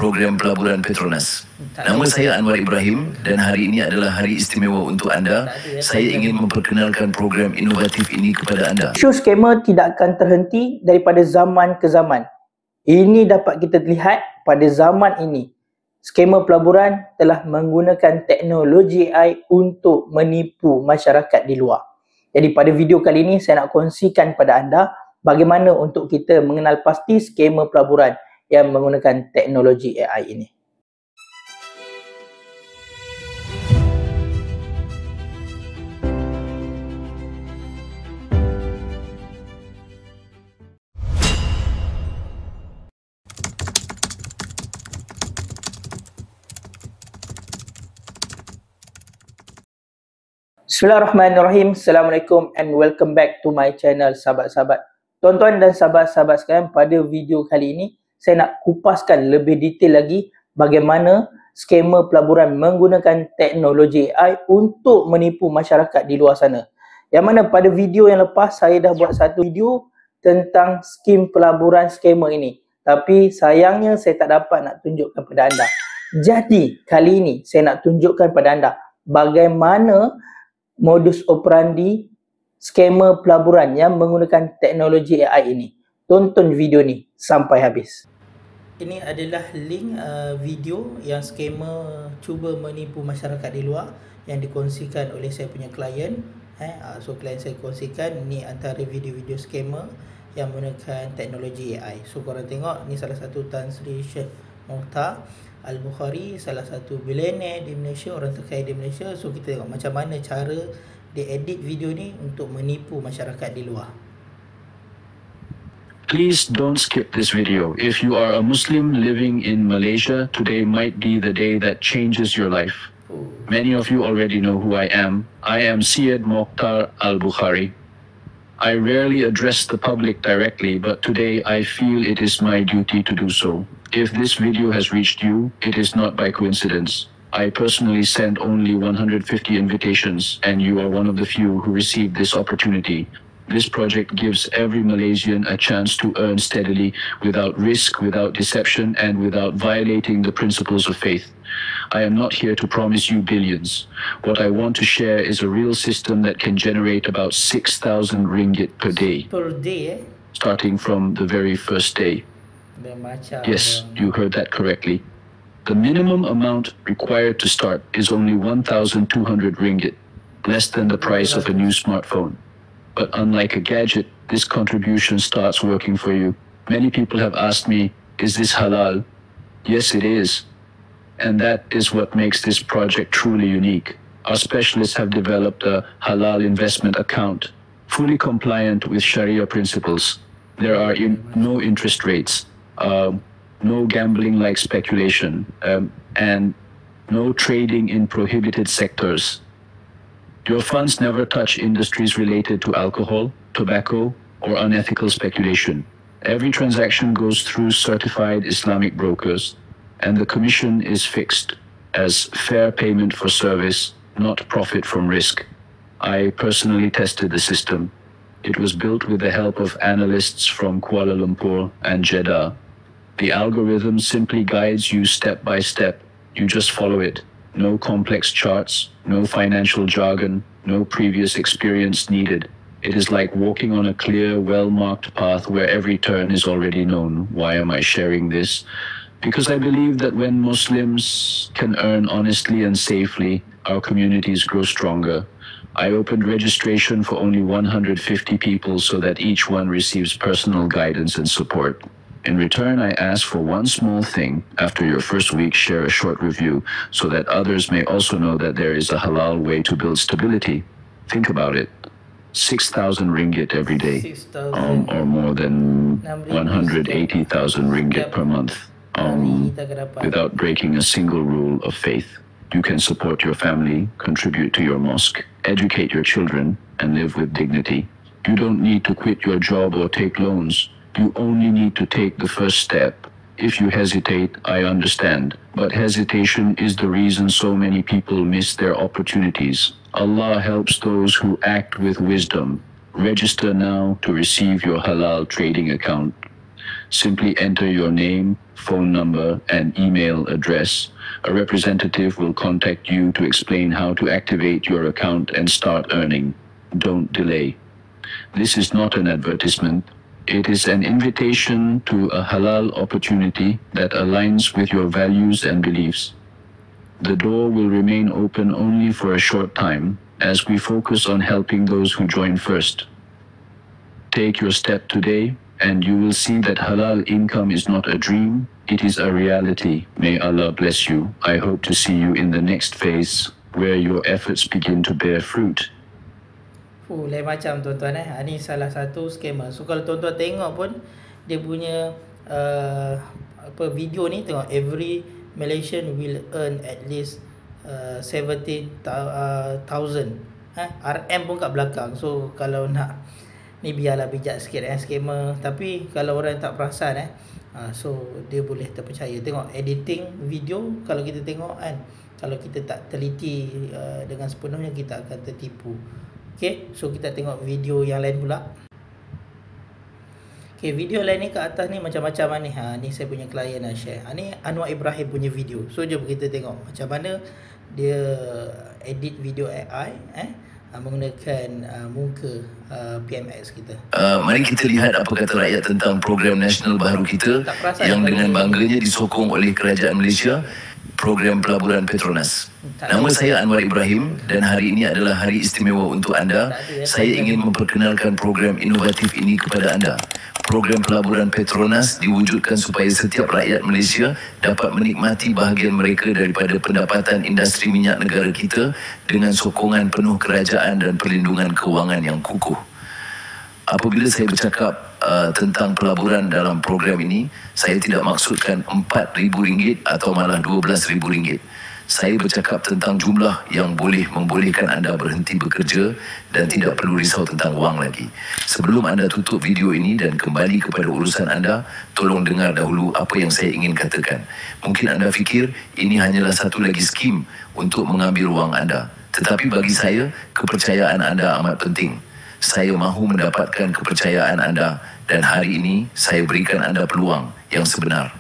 program pelaburan Petronas. Nama saya Anwar Ibrahim dan hari ini adalah hari istimewa untuk anda. Saya ingin memperkenalkan program inovatif ini kepada anda. Isu skema tidak akan terhenti daripada zaman ke zaman. Ini dapat kita lihat pada zaman ini. Skema pelaburan telah menggunakan teknologi AI untuk menipu masyarakat di luar. Jadi pada video kali ini saya nak kongsikan kepada anda bagaimana untuk kita mengenal pasti skema pelaburan yang menggunakan teknologi AI ini. Bismillahirrahmanirrahim. Assalamualaikum and welcome back to my channel sahabat-sahabat. Tuan-tuan dan sahabat-sahabat sekalian, pada video kali ini saya nak kupaskan lebih detail lagi bagaimana skema pelaburan menggunakan teknologi AI untuk menipu masyarakat di luar sana. Yang mana pada video yang lepas saya dah buat satu video tentang skim pelaburan skema ini. Tapi sayangnya saya tak dapat nak tunjukkan kepada anda. Jadi kali ini saya nak tunjukkan kepada anda bagaimana modus operandi skema pelaburan yang menggunakan teknologi AI ini. Tonton video ni sampai habis. Ini adalah link video yang skema cuba menipu masyarakat di luar yang dikongsikan oleh saya punya klien. So klien saya kongsikan ni antara video-video skema yang menggunakan teknologi AI. So korang tengok ni salah satu Tan Sri Sheikh Mokhtar Al-Bukhari, salah satu billionaire di Malaysia, orang terkaya di Malaysia. So kita tengok macam mana cara dia edit video ni untuk menipu masyarakat di luar. Please don't skip this video. If you are a Muslim living in Malaysia, today might be the day that changes your life. Many of you already know who I am. I am Syed Mokhtar Al-Bukhari. I rarely address the public directly, but today I feel it is my duty to do so. If this video has reached you, it is not by coincidence. I personally sent only 150 invitations, and you are one of the few who received this opportunity. This project gives every Malaysian a chance to earn steadily, without risk, without deception, and without violating the principles of faith. I am not here to promise you billions. What I want to share is a real system that can generate about 6,000 ringgit per day. Per day, Starting from the very first day. Yes, you heard that correctly. The minimum amount required to start is only 1,200 ringgit, less than the price of a new smartphone. But unlike a gadget, this contribution starts working for you. Many people have asked me, is this halal? Yes, it is. And that is what makes this project truly unique. Our specialists have developed a halal investment account, fully compliant with Sharia principles. There are no interest rates, no gambling like speculation, and no trading in prohibited sectors. Your funds never touch industries related to alcohol, tobacco, or unethical speculation. Every transaction goes through certified Islamic brokers, and the commission is fixed as fair payment for service, not profit from risk. I personally tested the system. It was built with the help of analysts from Kuala Lumpur and Jeddah. The algorithm simply guides you step by step. You just follow it. No complex charts, no financial jargon, no previous experience needed. It is like walking on a clear, well-marked path where every turn is already known. Why am I sharing this? Because I believe that when Muslims can earn honestly and safely, our communities grow stronger. I opened registration for only 150 people so that each one receives personal guidance and support. In return, I ask for one small thing. After your first week, share a short review so that others may also know that there is a halal way to build stability. Think about it. 6,000 ringgit every day, or more than 180,000 ringgit per month, without breaking a single rule of faith. You can support your family, contribute to your mosque, educate your children, and live with dignity. You don't need to quit your job or take loans. You only need to take the first step. If you hesitate, I understand. But hesitation is the reason so many people miss their opportunities. Allah helps those who act with wisdom. Register now to receive your halal trading account. Simply enter your name, phone number, and email address. A representative will contact you to explain how to activate your account and start earning. Don't delay. This is not an advertisement. It is an invitation to a halal opportunity that aligns with your values and beliefs. The door will remain open only for a short time, as we focus on helping those who join first. Take your step today, and you will see that halal income is not a dream, it is a reality. May Allah bless you. I hope to see you in the next phase, where your efforts begin to bear fruit. Lain macam tuan-tuan Ini salah satu scammer. So kalau tuan-tuan tengok pun dia punya video ni, tengok every Malaysian will earn at least 70,000 RM pun kat belakang. So kalau nak ni biarlah bijak sikit scammer. Tapi kalau orang tak perasan so dia boleh terpercaya. Tengok editing video, kalau kita tengok kalau kita tak teliti dengan sepenuhnya, kita akan tertipu. Okay, so kita tengok video yang lain pula. Okay, video lain ni kat atas ni macam-macam ni. Ni saya punya klien nak share. Ni Anwar Ibrahim punya video. So jom kita tengok macam mana dia edit video AI menggunakan muka PMX kita. Mari kita lihat apa kata rakyat tentang program nasional baru kita yang dengan bangganya disokong oleh kerajaan Malaysia, program pelaburan Petronas. Nama saya Anwar Ibrahim dan hari ini adalah hari istimewa untuk anda. Saya ingin memperkenalkan program inovatif ini kepada anda. Program pelaburan Petronas diwujudkan supaya setiap rakyat Malaysia dapat menikmati bahagian mereka daripada pendapatan industri minyak negara kita dengan sokongan penuh kerajaan dan perlindungan kewangan yang kukuh. Apabila saya bercakap tentang pelaburan dalam program ini, saya tidak maksudkan RM4,000 atau malah RM12,000. Saya bercakap tentang jumlah yang boleh membolehkan anda berhenti bekerja dan tidak perlu risau tentang wang lagi. Sebelum anda tutup video ini dan kembali kepada urusan anda, tolong dengar dahulu apa yang saya ingin katakan. Mungkin anda fikir ini hanyalah satu lagi skim untuk mengambil wang anda. Tetapi bagi saya, kepercayaan anda amat penting. Saya mahu mendapatkan kepercayaan anda dan hari ini saya berikan anda peluang yang sebenar.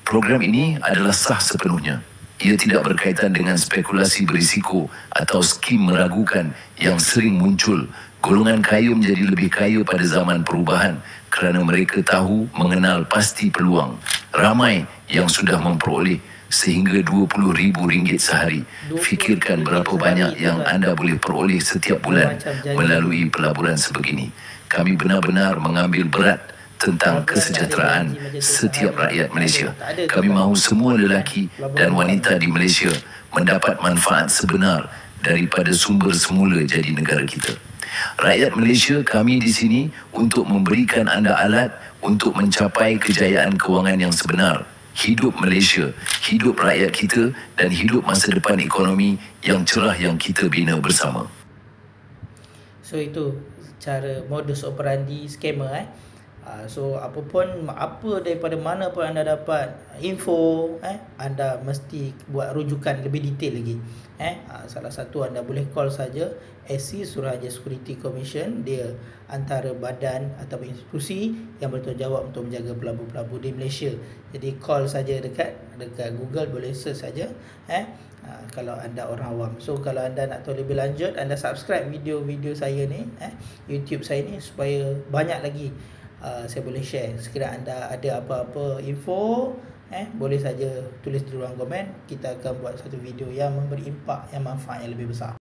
Program ini adalah sah sepenuhnya. Ia tidak berkaitan dengan spekulasi berisiko atau skim meragukan yang sering muncul. Golongan kaya menjadi lebih kaya pada zaman perubahan kerana mereka tahu mengenal pasti peluang. Ramai yang sudah memperoleh sehingga RM20,000 sehari. Fikirkan berapa banyak yang anda boleh peroleh setiap bulan melalui pelaburan sebegini. Kami benar-benar mengambil berat tentang kesejahteraan setiap rakyat Malaysia. Kami mahu semua lelaki dan wanita di Malaysia mendapat manfaat sebenar daripada sumber semula jadi negara kita. Rakyat Malaysia, kami di sini untuk memberikan anda alat untuk mencapai kejayaan kewangan yang sebenar. Hidup Malaysia, hidup rakyat kita dan hidup masa depan ekonomi yang cerah yang kita bina bersama. So itu cara modus operandi scammer So apa daripada mana pun anda dapat info anda mesti buat rujukan lebih detail lagi. Salah satu anda boleh call saja SC Suruhanjaya Security Commission. Dia antara badan atau institusi yang bertanggungjawab untuk menjaga pelabur-pelabur di Malaysia. Jadi call saja dekat Google, boleh search saja kalau anda orang awam. So kalau anda nak tahu lebih lanjut, anda subscribe video-video saya ni YouTube saya ni supaya banyak lagi saya boleh share. Sekiranya anda ada apa-apa info boleh saja tulis di ruang komen. Kita akan buat satu video yang memberi impak, yang manfaat yang lebih besar.